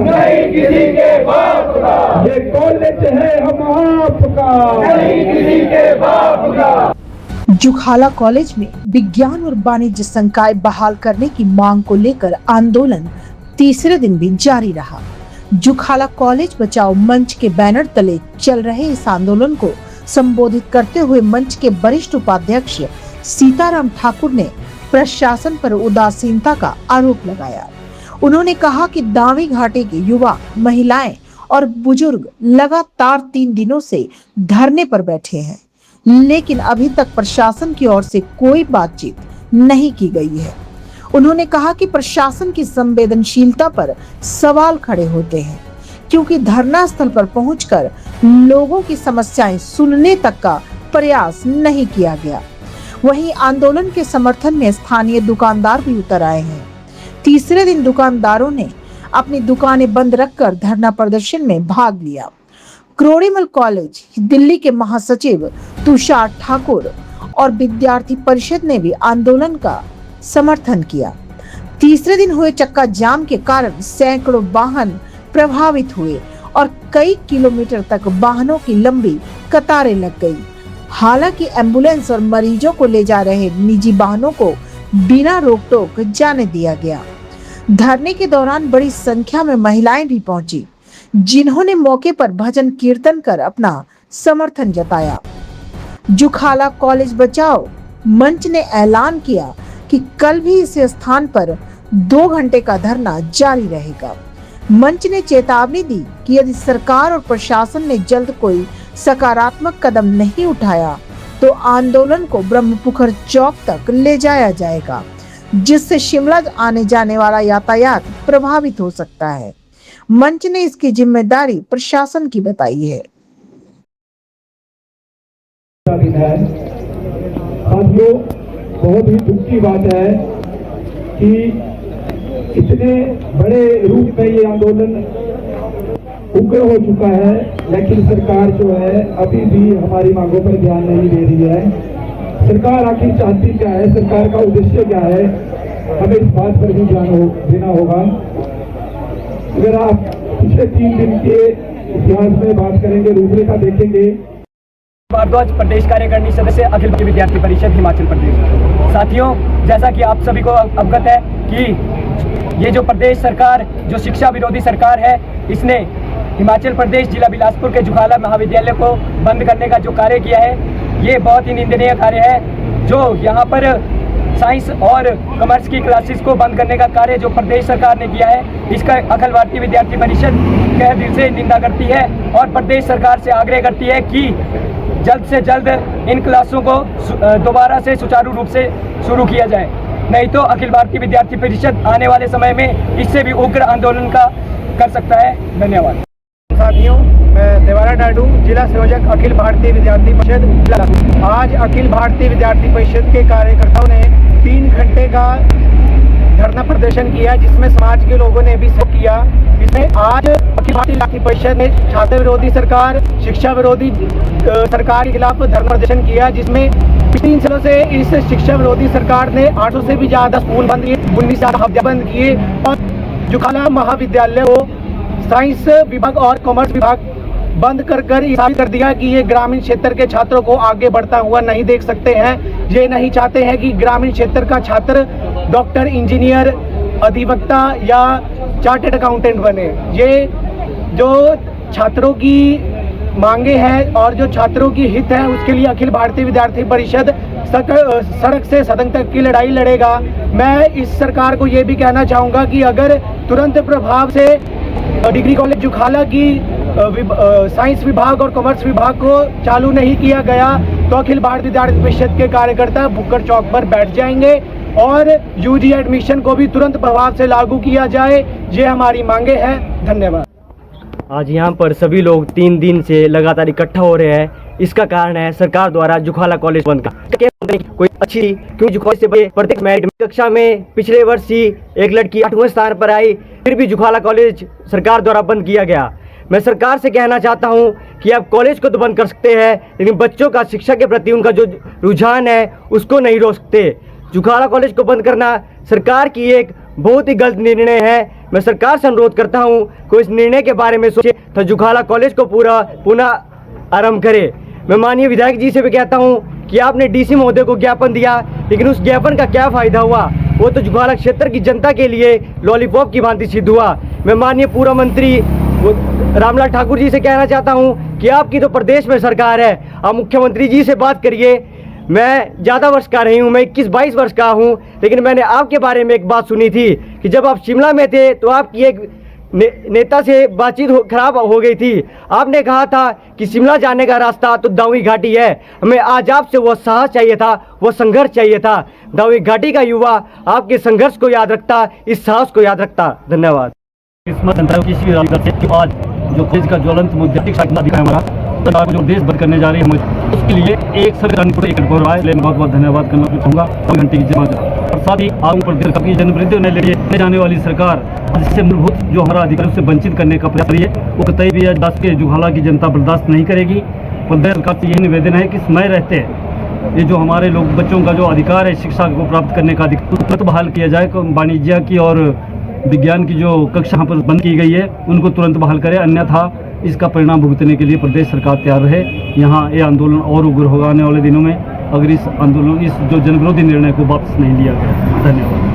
नहीं किसी के बाप का, ये कॉलेज है हम आपका, नहीं किसी के बाप का। जुखाला कॉलेज में विज्ञान और वाणिज्य संकाय बहाल करने की मांग को लेकर आंदोलन तीसरे दिन भी जारी रहा। जुखाला कॉलेज बचाओ मंच के बैनर तले चल रहे इस आंदोलन को संबोधित करते हुए मंच के वरिष्ठ उपाध्यक्ष सीताराम ठाकुर ने प्रशासन पर उदासीनता का आरोप लगाया। उन्होंने कहा कि दावी घाटी के युवा, महिलाएं और बुजुर्ग लगातार 3 दिनों से धरने पर बैठे हैं, लेकिन अभी तक प्रशासन की ओर से कोई बातचीत नहीं की गई है। उन्होंने कहा कि प्रशासन की संवेदनशीलता पर सवाल खड़े होते हैं, क्योंकि धरना स्थल पर पहुंचकर लोगों की समस्याएं सुनने तक का प्रयास नहीं किया गया। वहीं आंदोलन के समर्थन में स्थानीय दुकानदार भी उतर आए हैं। तीसरे दिन दुकानदारों ने अपनी दुकानें बंद रखकर धरना प्रदर्शन में भाग लिया। क्रोड़ीमल कॉलेज दिल्ली के महासचिव तुषार ठाकुर और विद्यार्थी परिषद ने भी आंदोलन का समर्थन किया। तीसरे दिन हुए चक्का जाम के कारण सैकड़ों वाहन प्रभावित हुए और कई किलोमीटर तक वाहनों की लंबी कतारें लग गई। हालांकि एम्बुलेंस और मरीजों को ले जा रहे निजी वाहनों को बिना रोक टोक जाने दिया गया। धरने के दौरान बड़ी संख्या में महिलाएं भी पहुंची, जिन्होंने मौके पर भजन कीर्तन कर अपना समर्थन जताया। जुखाला कॉलेज बचाओ मंच ने ऐलान किया कि कल भी इस स्थान पर 2 घंटे का धरना जारी रहेगा। मंच ने चेतावनी दी कि यदि सरकार और प्रशासन ने जल्द कोई सकारात्मक कदम नहीं उठाया तो आंदोलन को ब्रह्मपुखर चौक तक ले जाया जाएगा, जिससे शिमला आने जाने वाला यातायात प्रभावित हो सकता है। मंच ने इसकी जिम्मेदारी प्रशासन की बताई है। साथियों, बहुत ही दुख की बात है कि इतने बड़े रूप में ये आंदोलन उग्र हो चुका है, लेकिन सरकार जो है अभी भी हमारी मांगों पर ध्यान नहीं दे रही है। सरकार आखिर चाहती क्या है, सरकार का उद्देश्य क्या है, हमें इस बात पर भी ध्यान देना होगा। अगर आप पिछले 3 दिन के इतिहास में बात करेंगे, रूपरेखा देखेंगे। भारद्वाज, प्रदेश कार्यकारिणी सदस्य, अखिल भारतीय विद्यार्थी परिषद हिमाचल प्रदेश। साथियों, जैसा कि आप सभी को अवगत है कि ये जो प्रदेश सरकार, जो शिक्षा विरोधी सरकार है, इसने हिमाचल प्रदेश जिला बिलासपुर के जुखाला महाविद्यालय को बंद करने का जो कार्य किया है, ये बहुत ही निंदनीय कार्य है। जो यहाँ पर साइंस और कॉमर्स की क्लासेस को बंद करने का कार्य जो प्रदेश सरकार ने किया है, इसका अखिल भारतीय विद्यार्थी परिषद तहे दिल से निंदा करती है और प्रदेश सरकार से आग्रह करती है कि जल्द से जल्द इन क्लासों को दोबारा से सुचारू रूप से शुरू किया जाए, नहीं तो अखिल भारतीय विद्यार्थी परिषद आने वाले समय में इससे भी उग्र आंदोलन का कर सकता है। धन्यवाद। साथियों, मैं देवारा नायडू, जिला संयोजक अखिल भारतीय विद्यार्थी परिषद। आज अखिल भारतीय विद्यार्थी परिषद के कार्यकर्ताओं ने 3 घंटे का धरना प्रदर्शन किया, जिसमें समाज के लोगों ने भी सहयोग किया। इसमें आज अखिल भारतीय विद्यार्थी परिषद ने छात्र विरोधी सरकार, शिक्षा विरोधी सरकार के खिलाफ धरना प्रदर्शन किया, जिसमें 3 सालों से इस शिक्षा विरोधी सरकार ने 800 से भी ज्यादा स्कूल बंद किए, 19 विद्यालय बंद किए और जुखाला महाविद्यालय को साइंस विभाग और कॉमर्स विभाग बंद कर साबित कर दिया कि ये ग्रामीण क्षेत्र के छात्रों को आगे बढ़ता हुआ नहीं देख सकते हैं। ये नहीं चाहते हैं कि ग्रामीण क्षेत्र का छात्र डॉक्टर, इंजीनियर, अधिवक्ता या चार्टर्ड अकाउंटेंट बने। ये जो छात्रों की मांगे हैं और जो छात्रों की हित है, उसके लिए अखिल भारतीय विद्यार्थी परिषद सड़क से सदन तक की लड़ाई लड़ेगा। मैं इस सरकार को ये भी कहना चाहूँगा कि अगर तुरंत प्रभाव से डिग्री कॉलेज जुखाला की साइंस विभाग और कॉमर्स विभाग को चालू नहीं किया गया तो अखिल भारतीय विद्यार्थी परिषद के कार्यकर्ता भुक्कड़ चौक पर बैठ जाएंगे और यूजी एडमिशन को भी तुरंत प्रभाव से लागू किया जाए। ये हमारी मांगे हैं। धन्यवाद। आज यहाँ पर सभी लोग 3 दिन से लगातार इकट्ठा हो रहे हैं। इसका कारण है सरकार द्वारा जुखाला कॉलेज बंद का। कोई अच्छी क्योंकि जुखाला से प्रत्येक मेरिट कक्षा में पिछले वर्ष ही एक लड़की 8वें स्थान पर आई, फिर भी जुखाला कॉलेज सरकार द्वारा बंद किया गया। मैं सरकार से कहना चाहता हूं कि आप कॉलेज को तो बंद कर सकते हैं, लेकिन बच्चों का शिक्षा के प्रति उनका जो रुझान है उसको नहीं रोक सकते। जुखाला कॉलेज को बंद करना सरकार की एक बहुत ही गलत निर्णय है। मैं सरकार से अनुरोध करता हूं कि इस निर्णय के बारे में सोचे तो जुखाला कॉलेज को पुनः आरंभ करे। मैं माननीय विधायक जी से भी कहता हूं कि आपने डीसी महोदय को ज्ञापन दिया, लेकिन उस ज्ञापन का क्या फायदा हुआ? वो तो जुखाला क्षेत्र की जनता के लिए लॉलीपॉप की भांति सिद्ध हुआ। मैं माननीय पूर्व मंत्री रामलाल ठाकुर जी से कहना चाहता हूं कि आपकी तो प्रदेश में सरकार है, आप मुख्यमंत्री जी से बात करिए। मैं ज़्यादा वर्ष का नहीं हूँ, मैं 21-22 वर्ष का हूँ, लेकिन मैंने आपके बारे में एक बात सुनी थी कि जब आप शिमला में थे तो आपकी एक नेता से बातचीत खराब हो गई थी। आपने कहा था कि शिमला जाने का रास्ता तो दावी घाटी है। हमें आज आपसे वो साहस चाहिए था, वो संघर्ष चाहिए था। दावी घाटी का युवा आपके संघर्ष को याद रखता, इस साहस को याद रखता। धन्यवाद। आज जो कॉलेज का ज्वलंत मुद्दा दिखाया हमारा सरकार जो देश बंद करने जा रही है, उसके लिए एक बहुत बहुत धन्यवाद करना चाहूँगा घंटे की जमात। और साथ ही आम प्रदेश की जनप्रतिनिधि होने ले जाने वाली सरकार जिससे मूलभूत जो हमारा अधिकार से वंचित करने का प्रयास रही है, वो कतई भी आज के जुखाला की जनता बर्दाश्त नहीं करेगी। प्रदेश सरकार से यही निवेदन है कि समय रहते ये जो हमारे लोग बच्चों का जो अधिकार है शिक्षा को प्राप्त करने का अधिकार तुरंत बहाल किया जाए। वाणिज्य की और विज्ञान की जो कक्षा यहाँ पर बंद की गई है उनको तुरंत बहाल करें, अन्यथा इसका परिणाम भुगतने के लिए प्रदेश सरकार तैयार रहे। यहाँ ये आंदोलन और उग्र होगा आने वाले दिनों में, अगर इस आंदोलन इस जो जनविरोधी निर्णय को वापस नहीं लिया गया। धन्यवाद।